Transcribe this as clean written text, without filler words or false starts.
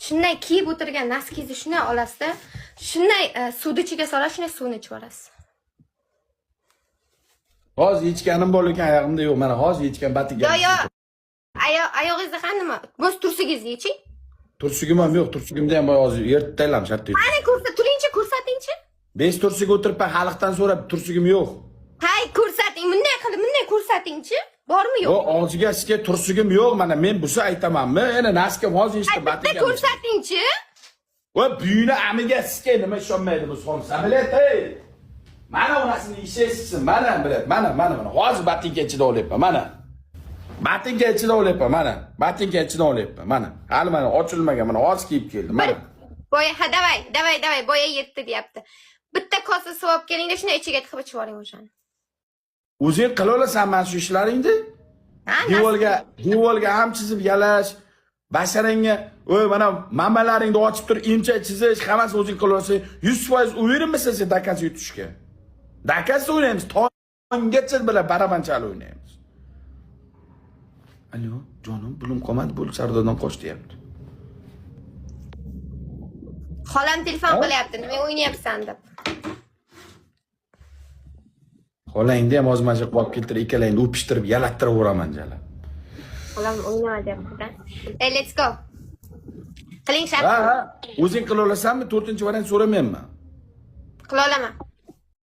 Shunday kiyib o'tirgan noskingizni shunday olasizda. Shunday suvni ichiga solasiz, shunday suvni ichib olasiz. Hozir yechganim bor ekan, oyog'imda yo'q. Mana hozir yechgan batiga. Yo. Oyog'ingizda ham nima? Bo'z tursigingizni yeching. Tursigim ham yo'q, tursigimda ham hozir ertaylam shart edi. Qani ko'rsatingchi. Bez tursiga o'tiribman, xalqdan so'rab tursigim yo'q. Hay, ko'rsating. Bunday qilib, bunday ko'rsatingchi. Bormi yo'q? Yo'q, og'ziga sizga tursigim yo'q. Mana men busa aytamanmi? Yana naskim hozir ishda batiga. Bitta ko'rsatingchi. Va buyini amiga sizga nima ishonmaydi bu son samolyot, ey. Mana onasini ishlaysiz, mana bilat. Mana. Hozir batinga ichida olyapman, mana. Batinga ichida olyapman, mana. Batinga ichida olyapman, mana. Hali mana ochilmagan, mana hozir kiyib keldim, mana. Boya, ha, davay, boya yetdi deyapti. Bitta kosa suv olib kelingda, shuni ichiga tiqib ichib oling o'shani. O'zing qila olasan mana shu ishlaringni? Devorga ham chizib yalash, basharangga, "Oy, mana manbalaringni ochib tur, imcha chizish, hammasi o'zing qila olasan. 100% o'yinmisiz sen dakaz yutishga?" Dakaz o'ynaymiz, tonggacha bilan barabanchalik o'ynaymiz. Alo, jonim, pulim qolmadi, bu Sardodan qoch deyapti. Xolam telefon qilyapti, nima o'ynayapsan deb. Xolangni ham ozmacha qolib keltirib, ikkalangni o'pishtirib, yalattirib o'raman jala. Xolam o'ynama deyapti-da. Hey, let's go. Qiling shart. Ha, o'zing qila olasanmi? 4-variant so'ramayman. Qila olaman.